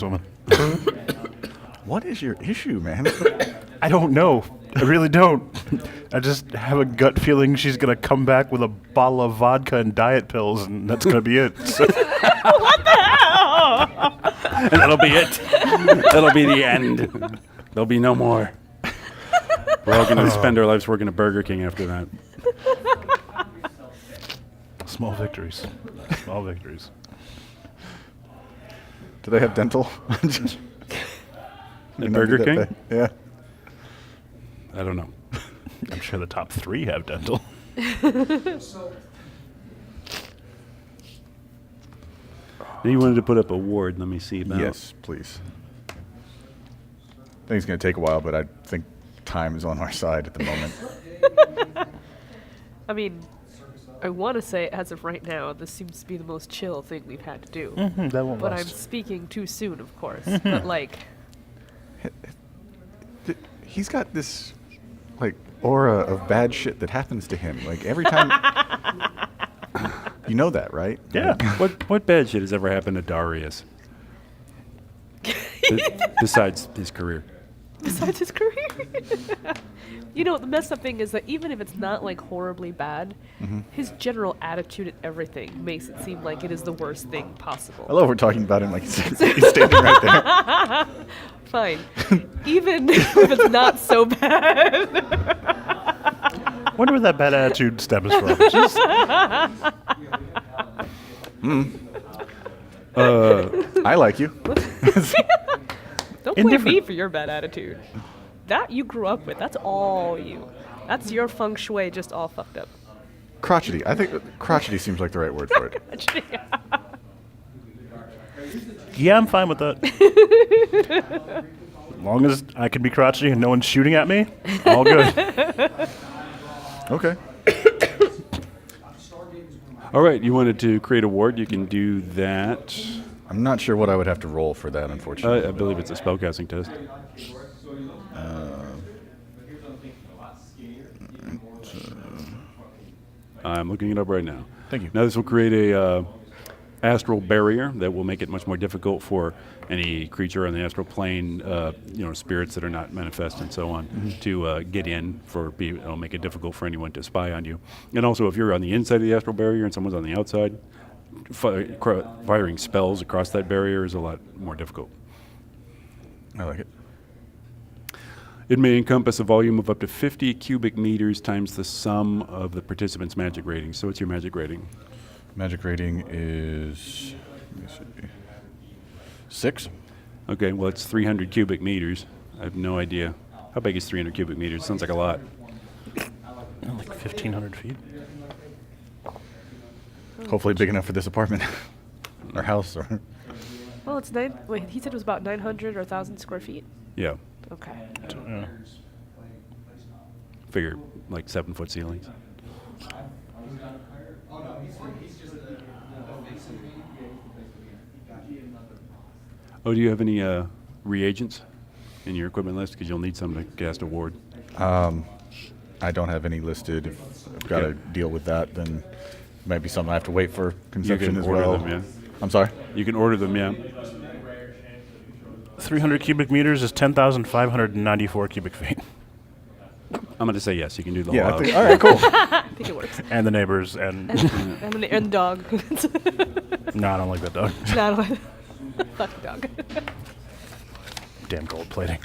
woman. What is your issue, man? I don't know. I really don't. I just have a gut feeling she's going to come back with a bottle of vodka and diet pills, and that's going to be it. So. What the hell? And that'll be it. That'll be the end. There'll be no more. We're all going to spend our lives working at Burger King after that. Small victories. Small victories. Do they have dental? At Burger King? Yeah. I don't know. I'm sure the top 3 have dental. You wanted to put up a ward. Let me see about. Yes, please. I think it's going to take a while, but I think time is on our side at the moment. I mean, I want to say as of right now, this seems to be the most chill thing we've had to do. That won't But last. I'm speaking too soon, of course. But like, He's got this, like, aura of bad shit that happens to him. Like, every time... You know that, right? Yeah. What bad shit has ever happened to Darius? Besides his career. besides his career. You know, the messed up thing is that even if it's not like horribly bad, his general attitude and everything makes it seem like it is the worst thing possible. I love we're talking about him like he's standing right there. Fine. Even if it's not so bad. Wonder where that bad attitude stems from. Just, I like you. Don't blame me for your bad attitude. That you grew up with. That's all you. That's your feng shui just all fucked up. Crotchety. I think crotchety seems like the right word for it. yeah, I'm fine with that. As long as I can be crotchety and no one's shooting at me, all good. Okay. All right, you wanted to create a ward. You can do that. I'm not sure what I would have to roll for that, unfortunately. I believe it's a spellcasting test. I'm looking it up right now. Thank you. Now this will create a astral barrier that will make it much more difficult for any creature on the astral plane, spirits that are not manifest and so on, to get in. It'll make it difficult for anyone to spy on you. And also, if you're on the inside of the astral barrier and someone's on the outside, firing spells across that barrier is a lot more difficult. I like it. It may encompass a volume of up to 50 cubic meters times the sum of the participant's magic rating. So what's your magic rating? Magic rating is 6. Okay, well, it's 300 cubic meters. I have no idea. How big is 300 cubic meters? Sounds like a lot. Like 1,500 feet. Hopefully big enough for this apartment or house. Or Well, it's Wait, he said it was about 900 or 1,000 square feet. Yeah, Okay. figure like 7-foot ceilings. Oh, do you have any reagents in your equipment list? Because you'll need some to cast a ward. I don't have any listed. If I've got to deal with that, then it might be something I have to wait for You conception can as order well. them, yeah. I'm sorry? You can order them, yeah. 300 cubic meters is 10,594 cubic feet. I'm going to say yes. You can do the Yeah, whole I think, house. all right, cool. I think it works. And the neighbors and... And the dog. No, I don't like that dog. Not fuck the dog. Damn gold plating.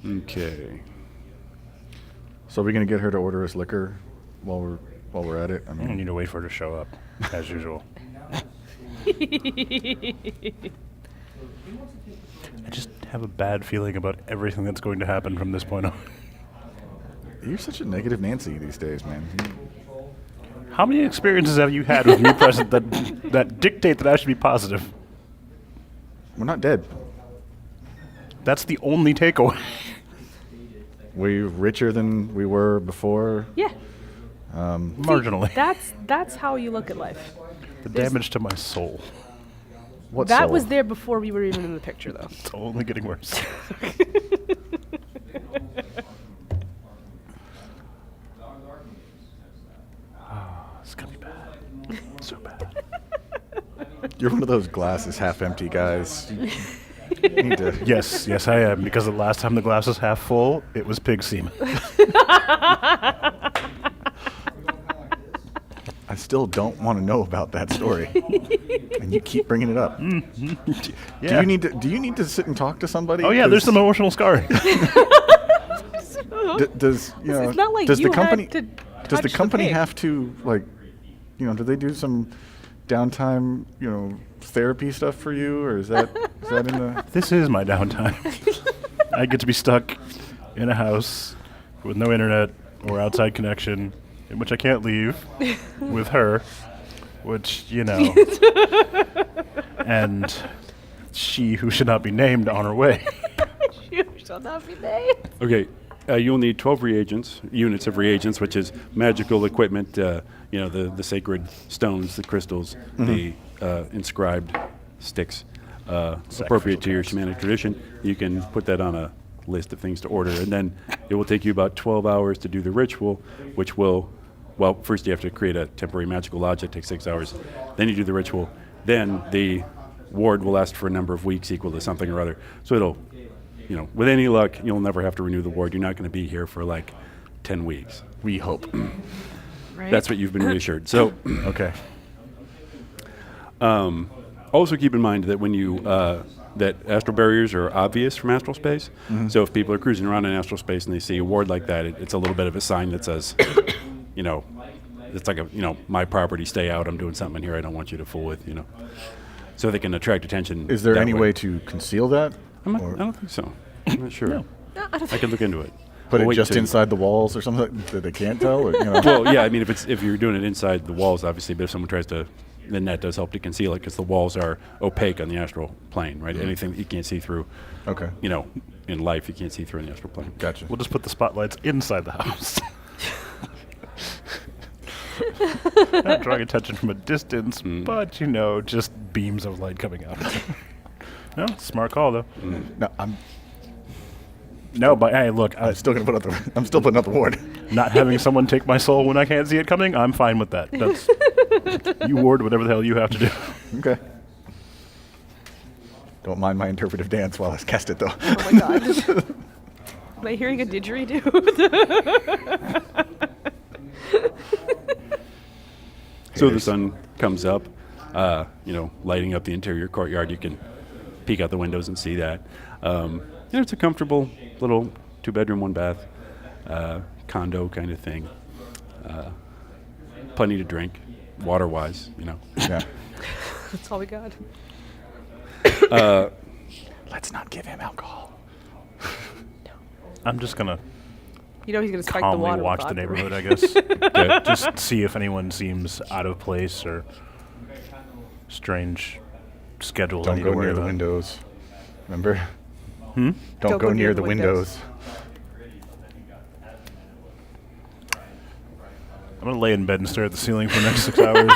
Okay. So are we going to get her to order us liquor while we're at it? I I mean, need to wait for her to show up, as usual. I just have a bad feeling about everything that's going to happen from this point on. you're such a negative Nancy these days, man. How many experiences have you had with me present that dictate that I should be positive? We're not dead. That's the only takeaway. we richer than we were before? Yeah. Marginally. That's how you look at life. The damage to my soul. What That soul? was there before we were even in the picture, though. It's only getting worse. It's gonna be bad. So bad. You're one of those glasses half empty guys. You need to. Yes, I am. Because the last time the glass was half full, it was pig semen. I still don't want to know about that story, and you keep bringing it up. Yeah. Do you need to sit and talk to somebody? Oh yeah, there's some emotional scarring. Does you know? It's not like does you the company had to does the touch company pig. have to do they do some downtime therapy stuff for you, or is that in the? This is my downtime. I get to be stuck in a house with no internet or outside connection, in which I can't leave with her, which, and she who should not be named on her way. You shall not be named. Okay, you'll need 12 units of reagents, which is magical equipment, the sacred stones, the crystals, the inscribed sticks, appropriate to your shamanic tradition. You can put that on a list of things to order, and then it will take you about 12 hours to do the ritual, which will, first you have to create a temporary magical lodge that takes 6 hours. Then you do the ritual. Then the ward will last for a number of weeks equal to something or other. So it'll, with any luck, you'll never have to renew the ward. You're not going to be here for like 10 weeks. We hope. Right? That's what you've been reassured. So Okay. also keep in mind that when you that astral barriers are obvious from astral space. So if people are cruising around in astral space and they see a ward like that, it's a little bit of a sign that says, it's like my property, stay out. I'm doing something in here I don't want you to fool with, So they can attract attention. Is there that any way to conceal that? I Or don't think so. I'm not sure. I could look into it. put We'll it wait just till you- inside the walls or something that they can't tell? Or, Well, yeah, I mean, if you're doing it inside the walls, obviously, but if someone tries to, then that does help to conceal it because the walls are opaque on the astral plane, right? Anything that you can't see through, Okay. in life, you can't see through in the astral plane. Gotcha. We'll just put the spotlights inside the house. Not drawing attention from a distance, but just beams of light coming out. No, smart call though. No, I'm No, but hey, look, I'm still gonna I'm still putting up the ward. not having someone take my soul when I can't see it coming, I'm fine with that. That's you ward whatever the hell you have to do. Okay. Don't mind my interpretive dance while I cast it, though. Oh my god. Am I hearing a didgeridoo? So the sun comes up, lighting up the interior courtyard. You can peek out the windows and see that. It's a comfortable little 2-bedroom, 1-bath condo kind of thing. Plenty to drink, water-wise, Yeah. That's all we got. Let's not give him alcohol. I'm just gonna He's gonna spike the calmly water. watch with the vodka, neighborhood, right? I guess. Just see if anyone seems out of place or strange schedules. I Don't need go to worry near the about. windows. Remember? Don't go near the windows. I'm gonna lay in bed and stare at the ceiling for the next 6 hours.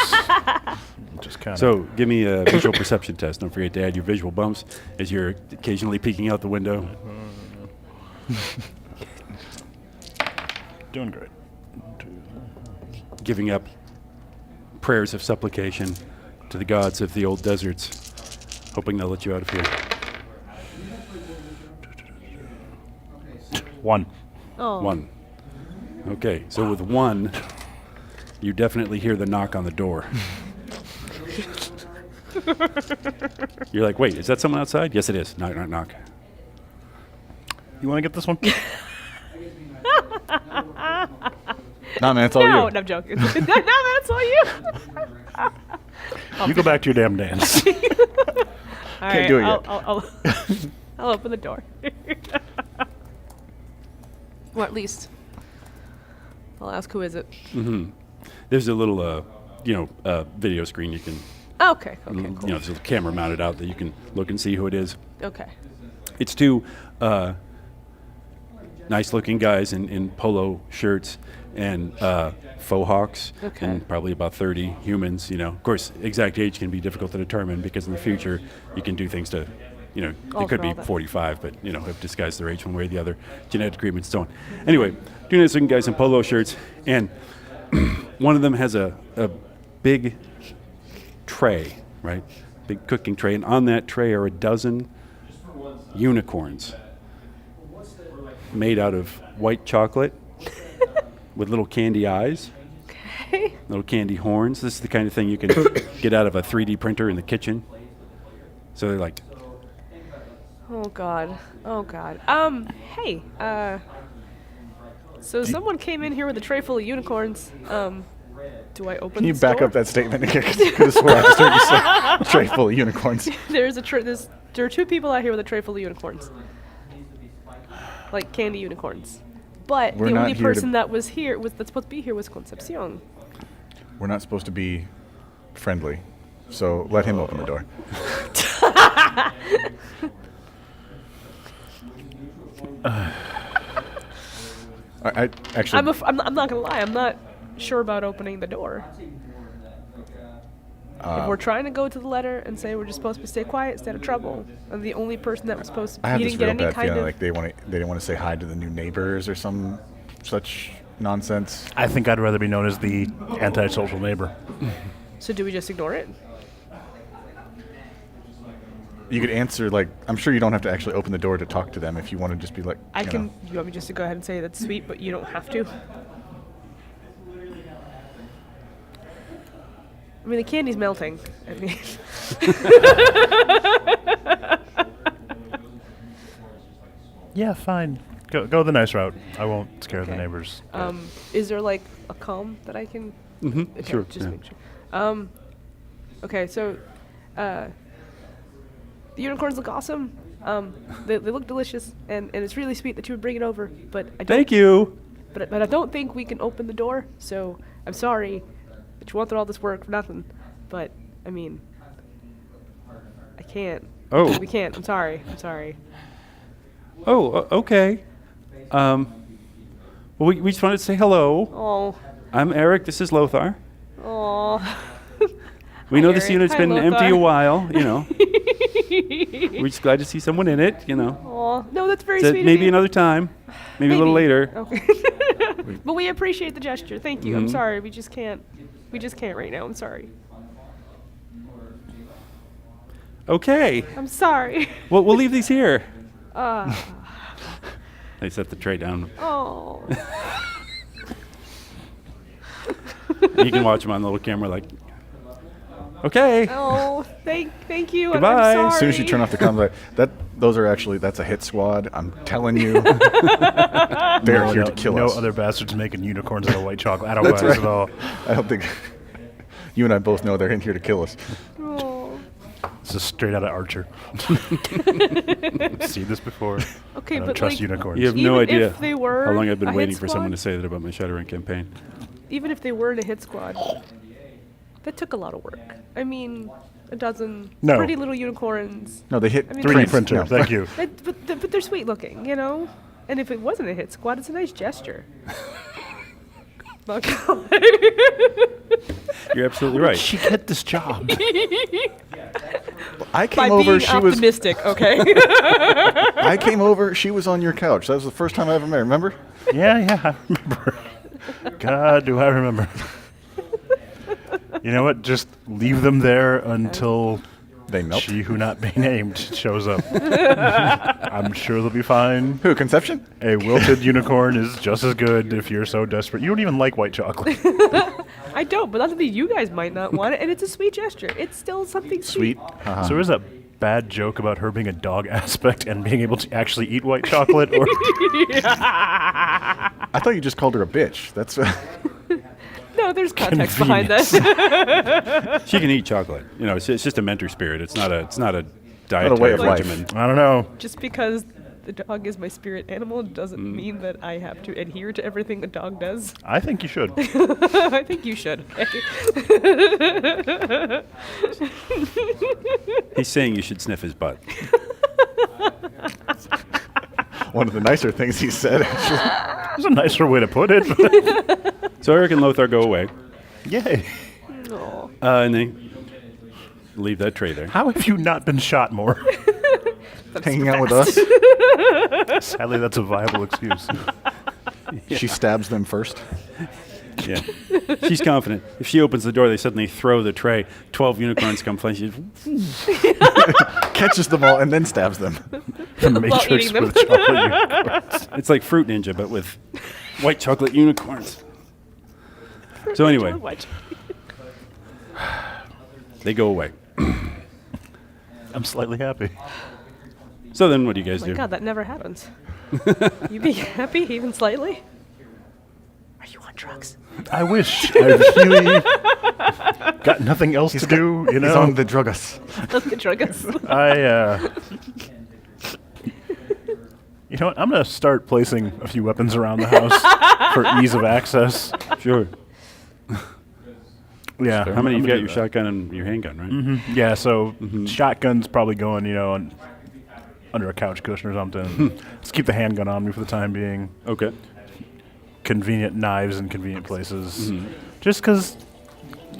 Just kind of. So give me a visual perception test. Don't forget to add your visual bumps as you're occasionally peeking out the window. Doing great. Giving up prayers of supplication to the gods of the old deserts, hoping they'll let you out of here. 1. Oh. 1. Okay, so with 1, you definitely hear the knock on the door. You're like, wait, is that someone outside? Yes, it is. Knock, knock, knock. You want to get this one? Nah, man, it's all No, you. no, I'm joking. No, man, it's all you. You go back to your damn dance. All Can't do it yet. I'll open the door. Or at least, I'll ask who is it. There's a little, video screen you can, Oh, okay, cool. there's a camera mounted out that you can look and see who it is. Okay. It's two nice-looking guys in polo shirts and faux hawks, Okay. and probably about 30 humans. Of course, exact age can be difficult to determine because in the future you can do things to, it Alter could be all that. 45, but have disguised their age one way or the other, genetic agreements, so on. Anyway, two nice-looking guys in polo shirts, and one of them has a big tray, right? Big cooking tray, and on that tray are a dozen unicorns made out of white chocolate with little candy eyes, little candy horns. This is the kind of thing you can get out of a 3D printer in the kitchen. So they're like, Oh God. Hey. So someone came in here with a tray full of unicorns. Do I open? Can you this back door? up that statement again? I could have swore I just heard you say tray full of unicorns. There are two people out here with a tray full of unicorns, like candy unicorns. But We're the not only here to- person that's supposed to be here was Concepcion. We're not supposed to be friendly, so let him open the door. I actually. I'm not gonna lie. I'm not sure about opening the door. If we're trying to go to the letter and say we're just supposed to stay quiet, stay out of trouble, and the only person that was supposed to I have he this didn't get real any bad kind feeling of. like they didn't want to say hi to the new neighbors or some such nonsense. I think I'd rather be known as the antisocial neighbor. So do we just ignore it? You could answer like, I'm sure you don't have to actually open the door to talk to them if you want to just be like, I you can. know. You want me just to go ahead and say that's sweet, but you don't have to. I mean, the candy's melting. I mean, Yeah, fine. Go the nice route. I won't scare the Okay. neighbors. is there like a calm that I can? Okay, sure, Just yeah. make sure. Okay, so the unicorns look awesome. They look delicious, and it's really sweet that you would bring it over. But I don't. thank you. But I don't think we can open the door. So I'm sorry that you went through all this work for nothing. But I mean, I can't. Oh. We can't. I'm sorry. Okay. Well, we just wanted to say hello. Oh. I'm Erik. This is Lothar. Oh. We Hi, know this Erik. unit's Hi, been empty Lothar. a while, We're just glad to see someone in it, Oh. No, that's very So sweet. maybe of you. another time. Maybe a little later. Okay. But we appreciate the gesture. Thank you. I'm Mhm. sorry. We just can't right now. I'm sorry. Okay. I'm sorry. Well, we'll leave these here. Uh, They set the tray down. oh. You can watch them on the little camera like, okay. Oh. Thank you. Goodbye. And I'm sorry. As soon as you turn off the comms, that's a hit squad. I'm telling you, they're here to kill no us. other bastards making unicorns out of white chocolate. I don't That's buy this right. at all. I don't think you and I both know they're in here to kill us. Oh. This is straight out of Archer. Seen this before. Okay, I don't but trust like, unicorns. You have no Even idea if they were how long I've been a hit waiting for someone to squad? say that about my Shadowrun campaign. even if they were in a hit squad, that took a lot of work. I mean, a dozen No. pretty little unicorns. No, they hit I mean, 3D Prince, printer. No. Thank you. But they're sweet looking, you know? And if it wasn't a hit squad, it's a nice gesture. Not gonna lie. You're absolutely right. She get this job. I By came over. being She was. optimistic, okay? I came over. She was on your couch. That was the first time I ever met her. Remember? Yeah, I remember. God, do I remember. You know what? Just leave them there until They melt. she who not be named shows up. I'm sure they'll be fine. Who? Conception? A wilted unicorn is just as good if you're so desperate. You don't even like white chocolate. I don't, but that doesn't mean you guys might not want it, and it's a sweet gesture. It's still something Sweet. sweet. So is that bad joke about her being a dog aspect and being able to actually eat white chocolate? Or I thought you just called her a bitch. That's. No, there's context behind that. She can eat chocolate. It's just a mentor spirit. It's not a way dietary of life. regimen. I don't know. Just because the dog is my spirit animal doesn't mean that I have to adhere to everything the dog does. I think you should. I think you should. He's saying you should sniff his butt. one of the nicer things he said. Actually. That's a nicer way to put it. So Erik and Lothar go away, Yay. Aw. and they leave that tray there. How have you not been shot more? Hanging out with us. Sadly, that's a viable excuse. She stabs them first. Yeah. She's confident. If she opens the door, they suddenly throw the tray. 12 unicorns come flying. She's, Catches them all and then stabs them. The Matrix eating them. with chocolate unicorns. it's like Fruit Ninja, but with white chocolate unicorns. So anyway, What? they go away. I'm slightly happy. So then what do you guys Oh do? my god, that never happens. You be happy even slightly? Are you on drugs? I wish. I really got nothing else to do, you He's know? on the drugus. Let's get drugs. You know what? I'm going to start placing a few weapons around the house for ease of access. Sure. Yeah. How many? I'm You've gonna got do your that. shotgun and your handgun, right? Yeah, so shotgun's probably going, under a couch cushion or something. Let's keep the handgun on me for the time being. Okay. Convenient knives in convenient places. Just because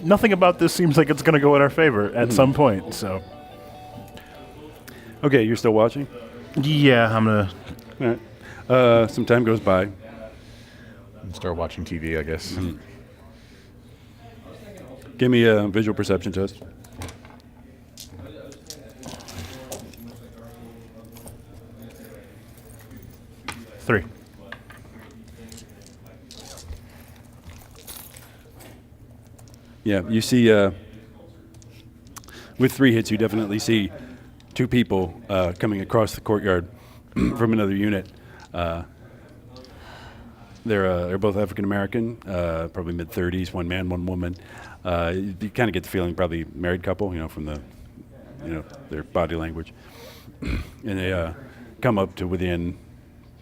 nothing about this seems like it's going to go in our favor at some point, so. Okay, you're still watching? Yeah, I'm going to. All right. Some time goes by. Start watching TV, I guess. Give me a visual perception test. Three. Yeah, you see, with 3 hits, you definitely see 2 people coming across the courtyard from another unit. They're both African American, probably mid-30s, one man, one woman. You kind of get the feeling probably married couple, from the, their body language. And they come up to within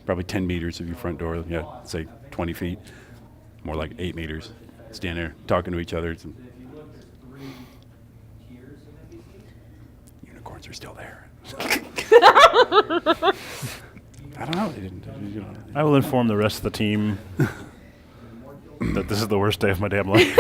probably 10 meters of your front door. Yeah, say 20 feet, more like 8 meters. Stand there talking to each other. Unicorns are still there. I don't know. They didn't. I will inform the rest of the team that this is the worst day of my damn life.